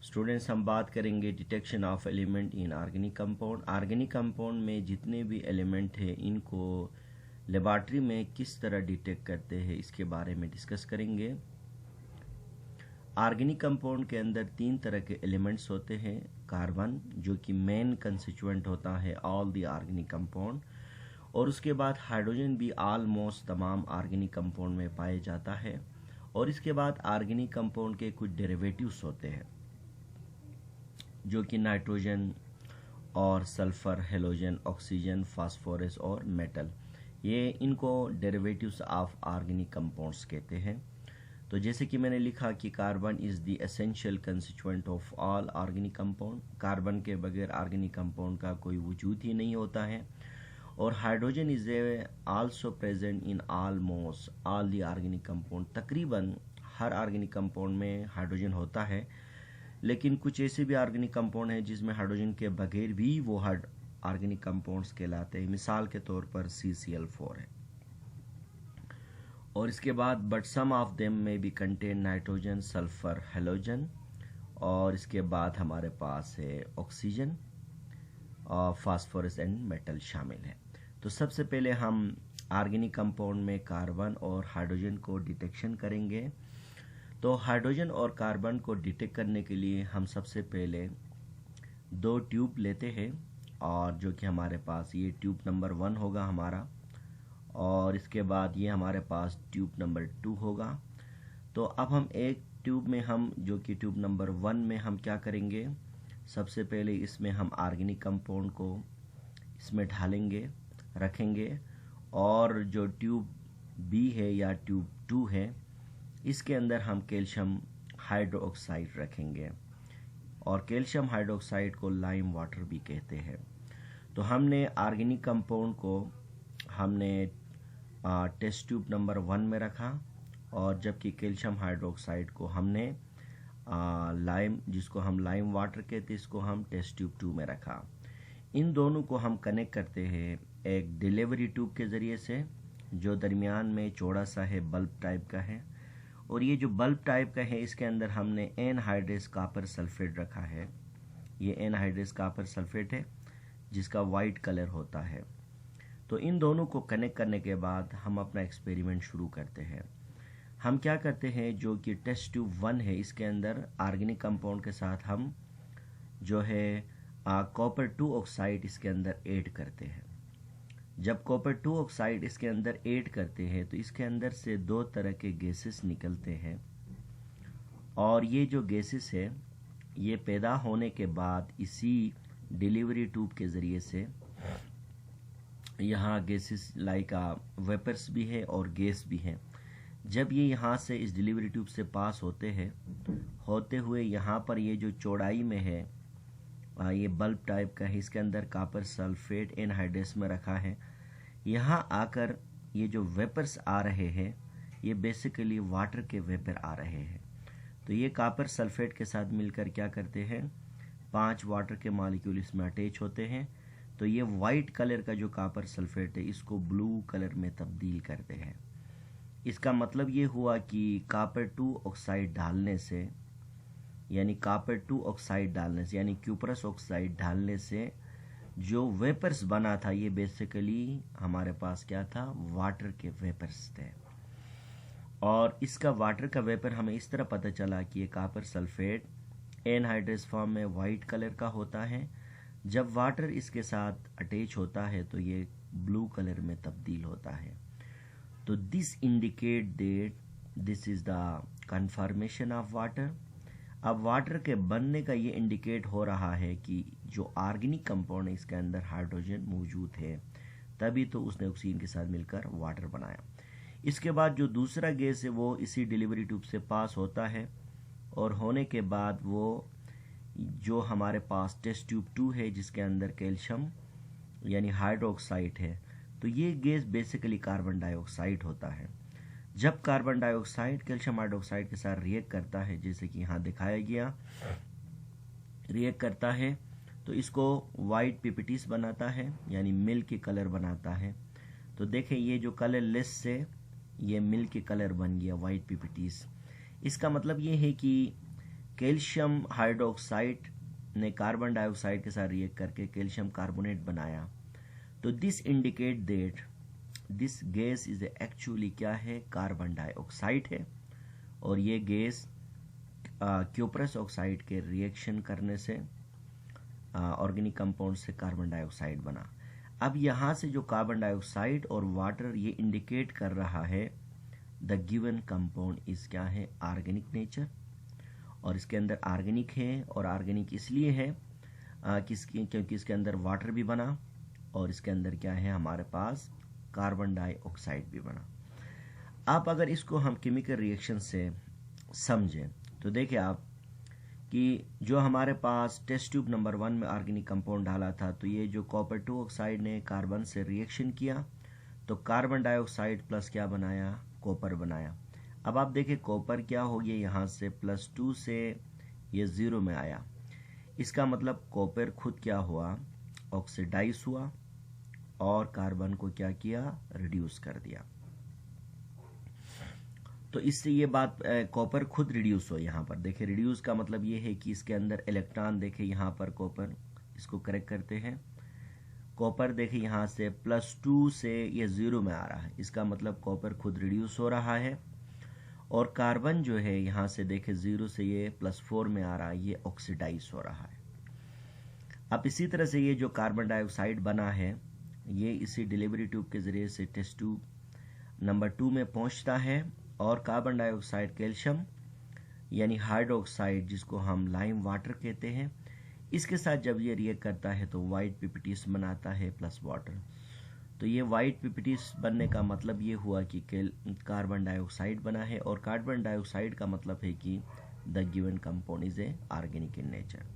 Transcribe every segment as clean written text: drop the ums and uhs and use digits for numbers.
Students, हम बात करेंगे detection of element in organic compound. Organic compound में जितने भी एलिमेंट हैं इनको लेबॉरेटरी में किस तरह डिटेक्ट करते हैं इसके बारे में डिस्कस करेंगे। ऑर्गेनिक कंपाउंड के अंदर 3 तरह के एलिमेंट्स होते हैं। कार्बन जो कि मेन कंस्टिट्यूएंट होता है ऑल द ऑर्गेनिक कंपाउंड, और उसके बाद हाइड्रोजन भी ऑलमोस्ट तमाम ऑर्गेनिक कंपाउंड में पाया जाता है। और इसके बाद ऑर्गेनिक कंपाउंड के कुछ डेरिवेटिव्स होते हैं जो कि नाइट्रोजन और सल्फर, हेलोजन, ऑक्सीजन, फास्फोरस और मेटल, ये इनको डेरिवेटिव्स ऑफ ऑर्गेनिक कंपाउंड्स कहते हैं। तो जैसे कि मैंने लिखा कि carbon is the essential constituent of all organic compound. Carbon के बगैर ऑर्गेनिक कंपाउंड का कोई वजूद ही नहीं होता है। और hydrogen is also present in almost all the organic compound. तकरीबन हर ऑर्गेनिक कंपाउंड में हाइड्रोजन होता है, लेकिन कुछ ऐसे भी ऑर्गेनिक कंपाउंड हैं जिसमें हाइड्रोजन के बगैर भी वो ऑर्गेनिक कंपाउंड्स कहलाते हैं। मिसाल के तौर पर CCl4 है। और इसके बाद बट सम ऑफ देम में भी कंटेन नाइट्रोजन, सल्फर, हेलोजन, और इसके बाद हमारे पास है ऑक्सीजन और फास्फोरस एंड मेटल शामिल है। तो सबसे पहले हम ऑर्गेनिक कंपाउंड में कार्बन और हाइड्रोजन को डिटेक्शन करेंगे। तो हाइड्रोजन और कार्बन को डिटेक्ट करने के लिए हम सबसे पहले 2 ट्यूब लेते हैं, और जो कि हमारे पास ये ट्यूब नंबर 1 होगा हमारा, और इसके बाद ये हमारे पास ट्यूब नंबर 2 होगा। तो अब हम एक ट्यूब में हम जो कि ट्यूब नंबर 1 में हम क्या करेंगे, सबसे पहले इसमें हम ऑर्गेनिक कंपाउंड को इसमें ढालेंगे, रखेंगे। और जो ट्यूब B है या ट्यूब 2 है, इसके अंदर हम कैल्शियम हाइड्रोक्साइड रखेंगे, और कैल्शियम हाइड्रोक्साइड को लाइम वाटर भी कहते हैं। तो हमने ऑर्गेनिक कंपाउंड को हमने टेस्ट ट्यूब नंबर 1 में रखा, और जबकि कैल्शियम हाइड्रोक्साइड को हमने लाइम, जिसको हम लाइम वाटर कहते हैं, इसको हम टेस्ट ट्यूब 2 में रखा। इन दोनों को हम कनेक्ट करते हैं एक डिलीवरी ट्यूब के ज़रिए से, जो दरमियान में चौड़ा सा है, बल्ब टाइप का है। और ये जो बल्ब टाइप का है, इसके अंदर हमने एनहाइड्रस कॉपर सल्फेट रखा है। ये एनहाइड्रस कॉपर सल्फेट है जिसका वाइट कलर होता है। तो इन दोनों को कनेक्ट करने के बाद हम अपना एक्सपेरिमेंट शुरू करते हैं। हम क्या करते हैं, जो कि टेस्ट ट्यूब 1 है, इसके अंदर ऑर्गेनिक कंपाउंड के साथ हम जो है कॉपर 2 ऑक्साइड इसके अंदर ऐड करते हैं। जब कॉपर 2 ऑक्साइड इसके अंदर ऐड करते हैं तो इसके अंदर से 2 तरह के गैसेस निकलते हैं, और ये जो गैसेस है ये पैदा होने के बाद इसी डिलीवरी ट्यूब के ज़रिए से, यहाँ गैसेस लाइक वेपर्स भी है और गैस भी है, जब ये यहाँ से इस डिलीवरी ट्यूब से पास होते हैं, होते हुए यहाँ पर ये जो चौड़ाई में है, ये बल्ब टाइप का है, इसके अंदर कॉपर सल्फेट एनहाइड्रस में रखा है। यहाँ आकर ये जो वेपर्स आ रहे हैं, ये बेसिकली वाटर के वेपर आ रहे हैं। तो ये कॉपर सल्फेट के साथ मिलकर क्या करते हैं, 5 वाटर के मॉलिक्यूल इसमें अटैच होते हैं। तो ये वाइट कलर का जो कॉपर सल्फेट है, इसको ब्लू कलर में तब्दील करते हैं। इसका मतलब ये हुआ कि कॉपर 2 ऑक्साइड डालने से, यानी कॉपर 2 ऑक्साइड डालने से, यानी क्यूपरस ऑक्साइड डालने से जो वेपर्स बना था, ये बेसिकली हमारे पास क्या था, वाटर के वेपर्स थे। और इसका वाटर का वेपर हमें इस तरह पता चला कि ये कॉपर सल्फेट एनहाइड्रस फॉर्म में वाइट कलर का होता है। जब वाटर इसके साथ अटैच होता है तो ये ब्लू कलर में तब्दील होता है। तो this indicate that this is the confirmation of water. अब वाटर के बनने का ये इंडिकेट हो रहा है कि जो ऑर्गेनिक कंपाउंड है इसके अंदर हाइड्रोजन मौजूद है, तभी तो उसने ऑक्सीजन के साथ मिलकर वाटर बनाया। इसके बाद जो दूसरा गैस है वो इसी डिलीवरी ट्यूब से पास होता है, और होने के बाद वो जो हमारे पास टेस्ट ट्यूब 2 है जिसके अंदर कैल्शियम यानी हाइड्रोक्साइड है, तो ये गैस बेसिकली कार्बन डाइऑक्साइड होता है। जब कार्बन डाइऑक्साइड कैल्शियम हाइड्रोक्साइड के साथ रिएक्ट करता है, जैसे कि यहाँ दिखाया गया, रिएक्ट करता है तो इसको वाइट पिपिटिस बनाता है, यानी मिल्क के कलर बनाता है। तो देखें ये जो कलर लेस से ये मिल्क के कलर बन गया, वाइट पिपिटिस। इसका मतलब ये है कि कैल्शियम हाइड्रोक्साइड ने कार्बन डाइऑक्साइड के साथ रिएक्ट करके कैल्शियम कार्बोनेट बनाया, तो this indicate that this gas is actually क्या है, कार्बन डाइऑक्साइड है। और ये गैस क्यूप्रस ऑक्साइड के रिएक्शन करने से ऑर्गेनिक कंपाउंड से कार्बन डाइऑक्साइड बना। अब यहाँ से जो कार्बन डाइऑक्साइड और वाटर ये इंडिकेट कर रहा है द गिवन कंपाउंड इज क्या है, ऑर्गेनिक नेचर। और इसके अंदर ऑर्गेनिक है, और ऑर्गेनिक इसलिए है क्योंकि इसके अंदर वाटर भी बना और इसके अंदर क्या है, हमारे पास कार्बन डाइऑक्साइड भी बना। आप अगर इसको हम केमिकल रिएक्शन से समझें तो देखिए आप कि जो हमारे पास टेस्ट ट्यूब नंबर 1 में ऑर्गेनिक कंपाउंड डाला था, तो ये जो कॉपर 2 ऑक्साइड ने कार्बन से रिएक्शन किया तो कार्बन डाइऑक्साइड प्लस क्या बनाया, कॉपर बनाया। अब आप देखिए कॉपर क्या हो गया, यहाँ से +2 से ये 0 में आया। इसका मतलब कॉपर खुद क्या हुआ, ऑक्सीडाइज हुआ और कार्बन को क्या किया, रिड्यूस कर दिया। तो इससे ये बात कॉपर खुद रिड्यूस हो। यहाँ पर देखिए रिड्यूस का मतलब ये है कि इसके अंदर इलेक्ट्रॉन देखिए यहाँ पर कॉपर, इसको करेक्ट करते हैं, कॉपर देखिए यहाँ से +2 से ये 0 में आ रहा है, इसका मतलब कॉपर खुद रिड्यूस हो रहा है। और कार्बन जो है यहाँ से देखिए 0 से ये +4 में आ रहा है, ये ऑक्सीडाइज हो रहा है। अब इसी तरह से ये जो कार्बन डाइऑक्साइड बना है ये इसी डिलीवरी ट्यूब के जरिए से टेस्ट ट्यूब नंबर 2 में पहुँचता है और कार्बन डाइऑक्साइड कैल्शियम यानी हाइड्रोक्साइड जिसको हम लाइम वाटर कहते हैं, इसके साथ जब ये रिएक्ट करता है तो वाइट पीपीटीज बनाता है प्लस वाटर। तो ये वाइट पीपीटीज बनने का मतलब ये हुआ कि कार्बन डाइऑक्साइड बना है, और कार्बन डाइऑक्साइड का मतलब है कि the given compound is a organic in nature.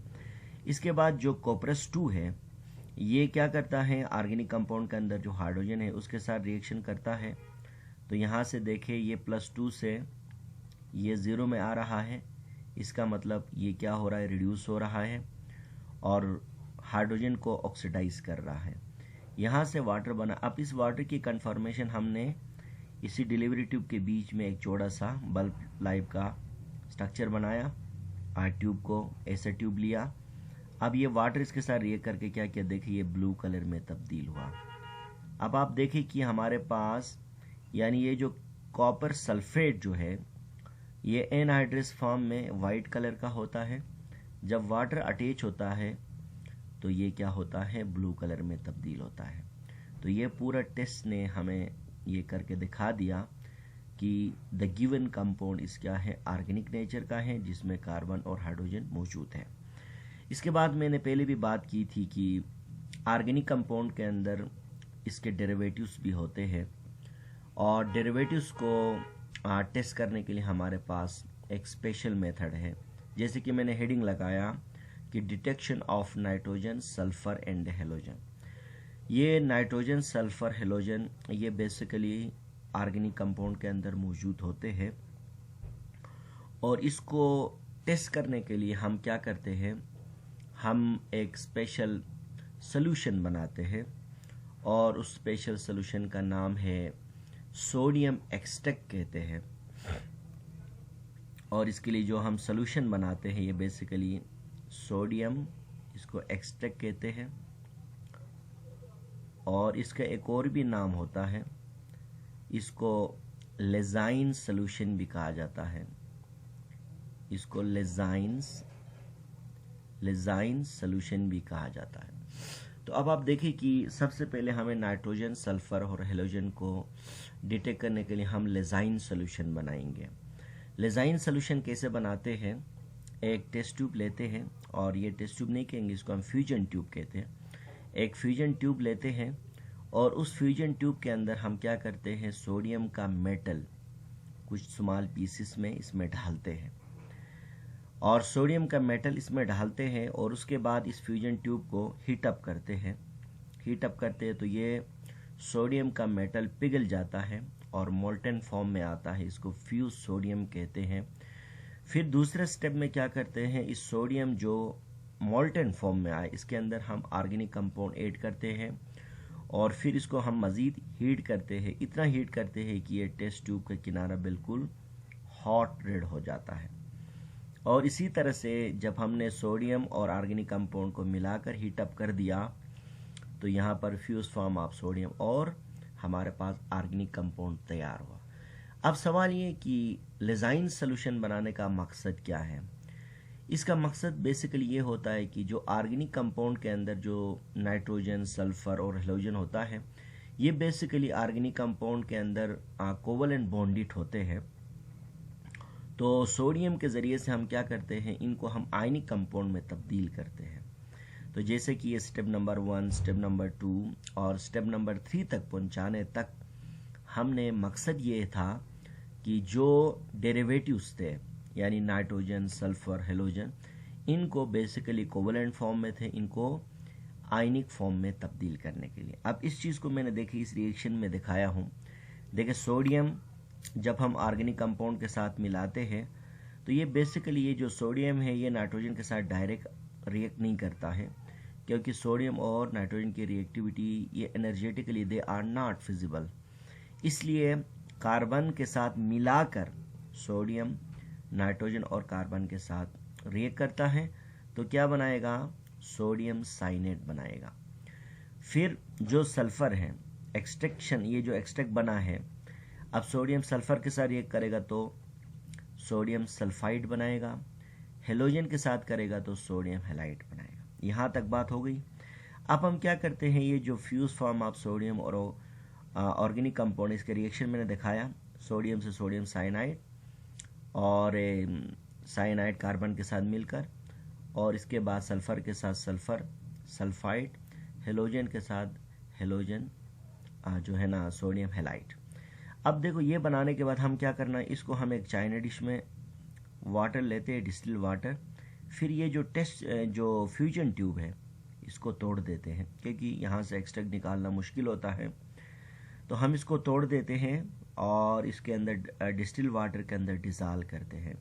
इसके बाद जो कॉपरस 2 है ये क्या करता है, ऑर्गेनिक कंपाउंड के अंदर जो हाइड्रोजन है उसके साथ रिएक्शन करता है। तो यहाँ से देखें ये +2 से ये 0 में आ रहा है, इसका मतलब ये क्या हो रहा है, रिड्यूस हो रहा है और हाइड्रोजन को ऑक्सीडाइज कर रहा है। यहाँ से वाटर बना। अब इस वाटर की कन्फर्मेशन हमने इसी डिलीवरी ट्यूब के बीच में एक चौड़ा सा बल्ब लाइव का स्ट्रक्चर बनाया, ट्यूब को ऐसा ट्यूब लिया। अब ये वाटर इसके साथ रिएक्ट करके क्या किया, देखिए ये ब्लू कलर में तब्दील हुआ। अब आप देखिए कि हमारे पास यानी ये जो कॉपर सल्फेट जो है ये एनहाइड्रस फॉर्म में वाइट कलर का होता है, जब वाटर अटैच होता है तो ये क्या होता है, ब्लू कलर में तब्दील होता है। तो ये पूरा टेस्ट ने हमें ये करके दिखा दिया कि द गिवन कंपाउंड इस क्या है, ऑर्गेनिक नेचर का है जिसमें कार्बन और हाइड्रोजन मौजूद है। इसके बाद मैंने पहले भी बात की थी कि ऑर्गेनिक कंपाउंड के अंदर इसके डेरिवेटिव्स भी होते हैं, और डेरिवेटिव्स को टेस्ट करने के लिए हमारे पास एक स्पेशल मेथड है, जैसे कि मैंने हेडिंग लगाया कि detection of nitrogen sulphur and halogen. ये नाइट्रोजन सल्फर हेलोजन ये बेसिकली ऑर्गेनिक कंपाउंड के अंदर मौजूद होते हैं, और इसको टेस्ट करने के लिए हम क्या करते हैं, हम एक स्पेशल सॉल्यूशन बनाते हैं, और उस स्पेशल सॉल्यूशन का नाम है सोडियम एक्सट्रैक्ट कहते हैं। और इसके लिए जो हम सॉल्यूशन बनाते हैं ये बेसिकली सोडियम, इसको एक्सट्रैक्ट कहते हैं, और इसका एक और भी नाम होता है, इसको लेजाइन सॉल्यूशन भी कहा जाता है, इसको लेजाइन सॉल्यूशन भी कहा जाता है। तो अब आप देखिए कि सबसे पहले हमें नाइट्रोजन सल्फर और हेलोजन को डिटेक्ट करने के लिए हम लेजाइन सॉल्यूशन बनाएंगे। लेजाइन सॉल्यूशन कैसे बनाते हैं, एक टेस्ट ट्यूब लेते हैं, और ये टेस्ट ट्यूब नहीं कहेंगे, इसको हम फ्यूजन ट्यूब कहते हैं। एक फ्यूजन ट्यूब लेते हैं और उस फ्यूजन ट्यूब के अंदर हम क्या करते हैं, सोडियम का मेटल कुछ स्मॉल पीसेस में इसमें डालते हैं, और सोडियम का मेटल इसमें डालते हैं, और उसके बाद इस फ्यूजन ट्यूब को हीट अप करते हैं। तो ये सोडियम का मेटल पिघल जाता है और मोल्टन फॉर्म में आता है, इसको फ्यूज सोडियम कहते हैं। फिर दूसरे स्टेप में क्या करते हैं, इस सोडियम जो मोल्टन फॉर्म में आए इसके अंदर हम ऑर्गेनिक कंपाउंड ऐड करते हैं, और फिर इसको हम मज़ीद हीट करते हैं, इतना हीट करते हैं कि ये टेस्ट ट्यूब का किनारा बिल्कुल हॉट रेड हो जाता है। और इसी तरह से जब हमने सोडियम और ऑर्गेनिक कंपाउंड को मिलाकर हीट अप कर दिया तो यहाँ पर फ्यूज फॉर्म ऑफ सोडियम और हमारे पास ऑर्गेनिक कंपाउंड तैयार हुआ। अब सवाल ये कि लेजाइन सोल्यूशन बनाने का मकसद क्या है। इसका मकसद बेसिकली ये होता है कि जो ऑर्गेनिक कंपाउंड के अंदर जो नाइट्रोजन, सल्फर और हेलोजन होता है, ये बेसिकली ऑर्गेनिक कंपाउंड के अंदर कोवलेंट बॉन्डेड होते हैं। तो सोडियम के ज़रिए से हम क्या करते हैं, इनको हम आयनिक कंपाउंड में तब्दील करते हैं। तो जैसे कि ये स्टेप नंबर 1, स्टेप नंबर 2 और स्टेप नंबर 3 तक पहुंचाने तक हमने मकसद ये था कि जो डेरिवेटिव्स थे यानी नाइट्रोजन, सल्फर, हेलोजन, इनको बेसिकली कोवलेंट फॉर्म में थे, इनको आयनिक फॉर्म में तब्दील करने के लिए। अब इस चीज़ को मैंने देखिए इस रिएक्शन में दिखाया हूँ। देखिए सोडियम जब हम ऑर्गेनिक कंपाउंड के साथ मिलाते हैं तो ये बेसिकली ये जो सोडियम है ये नाइट्रोजन के साथ डायरेक्ट रिएक्ट नहीं करता है, क्योंकि सोडियम और नाइट्रोजन की रिएक्टिविटी ये energetically they are not feasible. इसलिए कार्बन के साथ मिलाकर सोडियम नाइट्रोजन और कार्बन के साथ रिएक्ट करता है तो क्या बनाएगा, सोडियम साइनेट बनाएगा। फिर जो सल्फर है एक्सट्रैक्शन, ये जो एक्सट्रैक्ट बना है, अब सोडियम सल्फर के साथ रिएक्ट करेगा तो सोडियम सल्फाइड बनाएगा, हेलोजन के साथ करेगा तो सोडियम हैलाइड बनाएगा। यहाँ तक बात हो गई। अब हम क्या करते हैं, ये जो फ्यूज फॉर्म ऑफ सोडियम और ऑर्गेनिक कंपाउंड, इसके रिएक्शन मैंने दिखाया, सोडियम से सोडियम साइनाइड और साइनाइड कार्बन के साथ मिलकर, और इसके बाद सल्फर के साथ सल्फर सल्फाइड, हेलोजन के साथ हेलोजन जो है ना सोडियम हैलाइड। अब देखो ये बनाने के बाद हम क्या करना है, इसको हम एक चाइना डिश में वाटर लेते हैं, डिस्टिल वाटर। फिर ये जो जो फ्यूजन ट्यूब है इसको तोड़ देते हैं, क्योंकि यहाँ से एक्सट्रैक्ट निकालना मुश्किल होता है, तो हम इसको तोड़ देते हैं और इसके अंदर डिस्टिल वाटर के अंदर डिज़ाल्व करते हैं।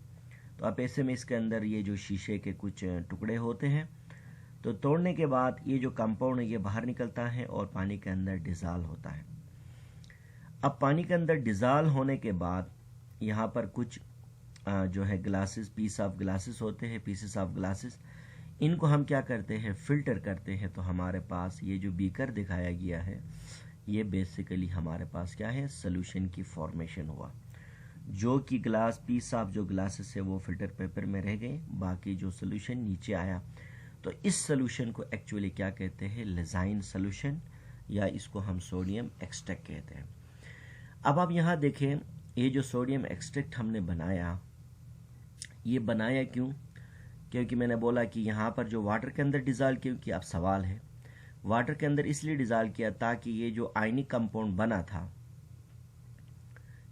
तो अब ऐसे में इसके अंदर ये जो शीशे के कुछ टुकड़े होते हैं, तो तोड़ने के बाद ये जो कंपाउंड है ये बाहर निकलता है और पानी के अंदर डिज़ाल्व होता है। अब पानी के अंदर डिज़ाल्व होने के बाद यहाँ पर कुछ जो है ग्लासेस, पीस ऑफ ग्लासेस होते हैं, पीसेस ऑफ ग्लासेस, इनको हम क्या करते हैं, फिल्टर करते हैं। तो हमारे पास ये जो बीकर दिखाया गया है ये बेसिकली हमारे पास क्या है, सोल्यूशन की फॉर्मेशन हुआ, जो कि ग्लास पीस ऑफ जो ग्लासेस है वो फिल्टर पेपर में रह गए, बाकी जो सोल्यूशन नीचे आया। तो इस सोल्यूशन को एक्चुअली क्या कहते हैं, लेजाइन सोल्यूशन, या इसको हम सोडियम एक्सट्रैक्ट कहते हैं। अब आप यहाँ देखें, ये जो सोडियम एक्सट्रैक्ट हमने बनाया, ये बनाया क्यों, क्योंकि मैंने बोला कि यहाँ पर जो वाटर के अंदर डिज़ाल्व क्यों किया। अब सवाल है, वाटर के अंदर इसलिए डिज़ाल्व किया ताकि ये जो आयनिक कंपाउंड बना था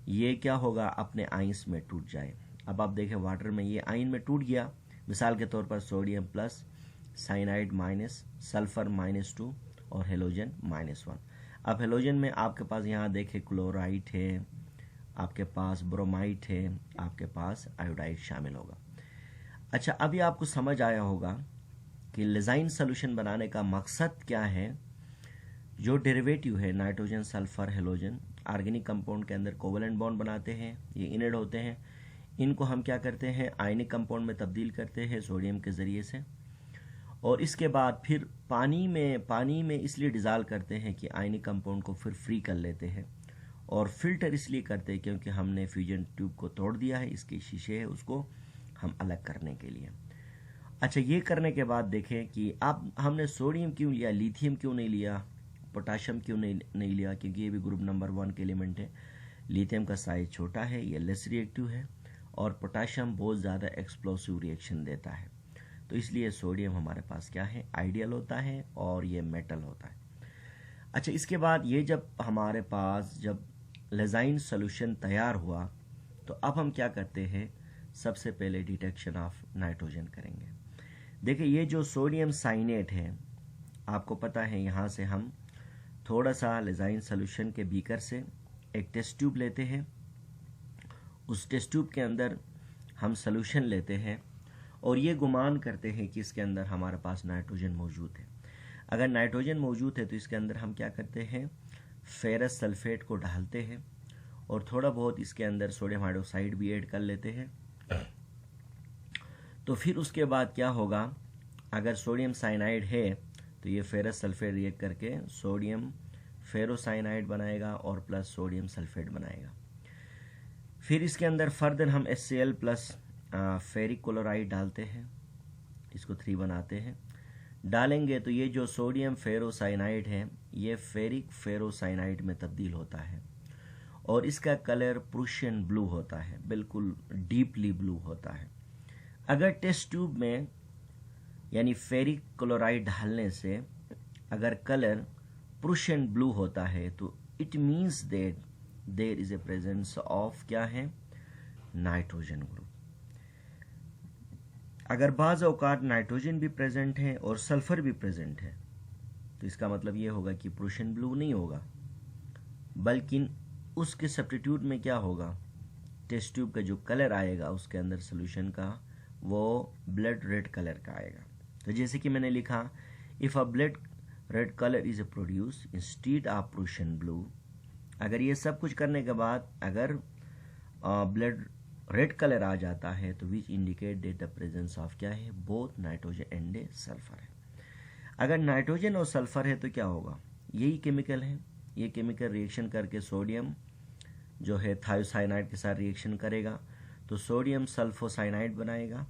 ये क्या होगा, अपने आइंस में टूट जाए। अब आप देखें वाटर में ये आयन में टूट गया, मिसाल के तौर पर sodium plus, cyanide minus, sulphur -2 और हेलोजन -1। अब हेलोजन में आपके पास यहाँ देखें क्लोराइड है, आपके पास ब्रोमाइड है, आपके पास आयोडाइड शामिल होगा। अच्छा, अभी आपको समझ आया होगा कि लेजाइन सोल्यूशन बनाने का मकसद क्या है। जो डेरिवेटिव है nitrogen, sulphur, halogen, organic compound के अंदर कोवलेंट बॉन्ड बनाते हैं, ये इनेड होते हैं, इनको हम क्या करते हैं, आयनिक कंपाउंड में तब्दील करते हैं सोडियम के ज़रिए से, और इसके बाद फिर पानी में इसलिए डिज़ाल्व करते हैं कि आयनिक कंपाउंड को फिर फ्री कर लेते हैं, और फिल्टर इसलिए करते हैं क्योंकि हमने फ्यूजन ट्यूब को तोड़ दिया है, इसके शीशे है उसको हम अलग करने के लिए। अच्छा, ये करने के बाद देखें कि अब हमने सोडियम क्यों लिया, लिथियम क्यों नहीं लिया, पोटाशियम क्यों नहीं लिया, क्योंकि ये भी ग्रुप नंबर 1 के एलिमेंट है। लिथियम का साइज छोटा है, ये लेस रिएक्टिव है, और पोटाशियम बहुत ज़्यादा एक्सप्लोसिव रिएक्शन देता है, तो इसलिए सोडियम हमारे पास क्या है, आइडियल होता है और ये मेटल होता है। अच्छा, इसके बाद ये जब हमारे पास जब लेजाइन सोल्यूशन तैयार हुआ तो अब हम क्या करते हैं, सबसे पहले डिटेक्शन ऑफ नाइट्रोजन करेंगे। देखिए ये जो सोडियम साइनेट है, आपको पता है, यहाँ से हम थोड़ा सा लेजाइन सोल्यूशन के बीकर से एक टेस्ट ट्यूब लेते हैं, उस टेस्ट ट्यूब के अंदर हम सोल्यूशन लेते हैं और ये गुमान करते हैं कि इसके अंदर हमारे पास नाइट्रोजन मौजूद है। अगर नाइट्रोजन मौजूद है तो इसके अंदर हम क्या करते हैं, फेरस सल्फेट को डालते हैं और थोड़ा बहुत इसके अंदर सोडियम हाइड्रोक्साइड भी ऐड कर लेते हैं। तो फिर उसके बाद क्या होगा, अगर सोडियम साइनाइड है तो ये फेरस सल्फेट रिएक्ट करके सोडियम फेरोसाइनाइड बनाएगा और प्लस सोडियम सल्फेट बनाएगा। फिर इसके अंदर फर्दर हम HCl प्लस फेरिक क्लोराइड डालते हैं, इसको 3 बनाते हैं। डालेंगे तो ये जो सोडियम फेरोसाइनाइड है ये फेरिक फेरोसाइनाइड में तब्दील होता है और इसका कलर प्रूशियन ब्लू होता है, बिल्कुल डीपली ब्लू होता है। अगर टेस्ट ट्यूब में यानी फेरिक क्लोराइड डालने से अगर कलर प्रूशियन ब्लू होता है तो it means that there is a presence of क्या है, नाइट्रोजन ग्रुप। अगर बाज़ औकात नाइट्रोजन भी प्रेजेंट है और सल्फर भी प्रेजेंट है तो इसका मतलब ये होगा कि प्रूशियन ब्लू नहीं होगा, बल्कि उसके सब्स्टिट्यूट में क्या होगा, टेस्ट ट्यूब का जो कलर आएगा उसके अंदर सोल्यूशन का वो ब्लड रेड कलर का आएगा। तो जैसे कि मैंने लिखा, if a blood red colour is produce instead of Prussian blue, अगर ये सब कुछ करने के बाद अगर ब्लड रेड कलर आ जाता है तो which indicate that the presence of क्या है, बोथ नाइट्रोजन एंड सल्फर है। अगर नाइट्रोजन और सल्फर है तो क्या होगा, यही केमिकल है, ये केमिकल रिएक्शन करके सोडियम जो है थायोसाइनाइड के साथ रिएक्शन करेगा तो सोडियम सल्फोसाइनाइड बनाएगा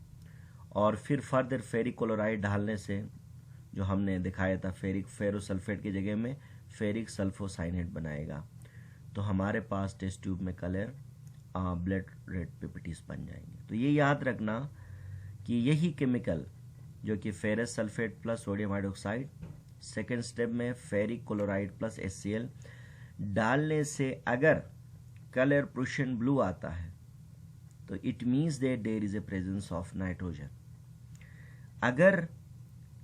और फिर फर्दर फेरिक क्लोराइड डालने से जो हमने दिखाया था फेरिक फेरोसल्फेट की जगह में फेरिक सल्फोसाइनाइड बनाएगा। तो हमारे पास टेस्ट ट्यूब में कलर ब्लड रेड पिपिटीज बन जाएंगे। तो ये याद रखना कि यही केमिकल जो कि ferrous sulphate plus sodium hydroxide, second step में फेरिक क्लोराइड प्लस HCl डालने से अगर कलर प्रूशियन ब्लू आता है तो it means that there is a presence of nitrogen. अगर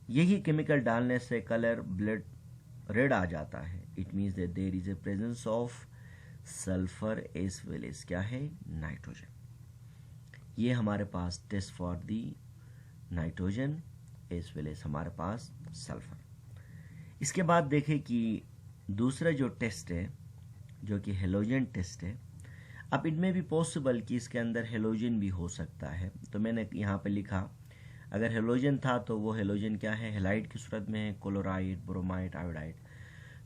यही केमिकल डालने से कलर ब्लड रेड आ जाता है it means that there is a presence of sulphur as well as क्या है, नाइट्रोजन। ये हमारे पास test for the nitrogen as well as हमारे पास सल्फर। इसके बाद देखें कि दूसरा जो टेस्ट है जो कि हेलोजन टेस्ट है। अब इनमें भी पॉसिबल कि इसके अंदर हेलोजन भी हो सकता है, तो मैंने यहाँ पे लिखा अगर हेलोजन था तो वो हेलोजन क्या है, हेलाइड की सूरत में है, क्लोराइड, ब्रोमाइड, आयोडाइड।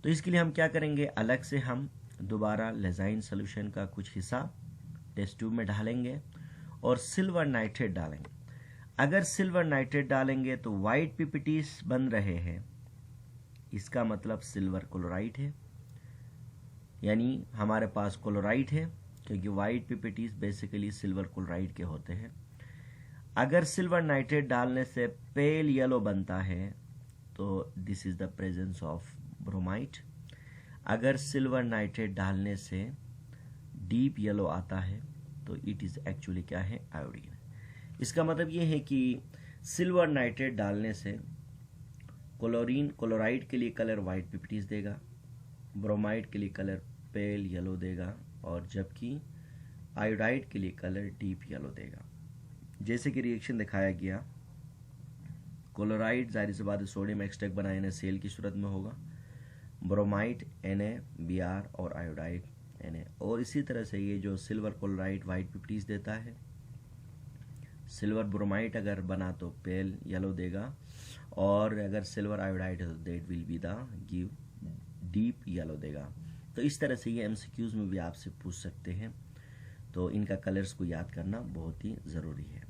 तो इसके लिए हम क्या करेंगे, अलग से हम दोबारा लेजाइन सोल्यूशन का कुछ हिस्सा टेस्ट ट्यूब में डालेंगे और सिल्वर नाइट्रेट डालेंगे। अगर सिल्वर नाइट्रेट डालेंगे तो वाइट पिपिटीज बन रहे हैं, इसका मतलब सिल्वर क्लोराइड है, यानी हमारे पास क्लोराइड है क्योंकि वाइट पिपिटीज बेसिकली सिल्वर क्लोराइड के होते हैं। अगर सिल्वर नाइट्रेट डालने से पेल येलो बनता है तो this is the presence of bromide. अगर सिल्वर नाइट्रेट डालने से डीप येलो आता है तो इट इज एक्चुअली क्या है, आयोडीन। इसका मतलब ये है कि सिल्वर नाइट्रेट डालने से क्लोराइड के लिए कलर वाइट पिपिटीज देगा, ब्रोमाइड के लिए कलर पेल येलो देगा और जबकि आयोडाइड के लिए कलर डीप येलो देगा। जैसे कि रिएक्शन दिखाया गया, क्लोराइड जाहिर सी बात है सोडियम एक्सट्रैक्ट बनाए NaCl की सूरत में होगा, ब्रोमाइड Na Br और आयोडाइड Na, और इसी तरह से ये जो सिल्वर क्लोराइड वाइट पिपिटीज देता है, सिल्वर ब्रोमाइड अगर बना तो पेल येलो देगा और अगर सिल्वर आयोडाइड है तो that will be the give deep yellow देगा। तो इस तरह से ये MCQs में भी आपसे पूछ सकते हैं, तो इनका कलर्स को याद करना बहुत ही ज़रूरी है।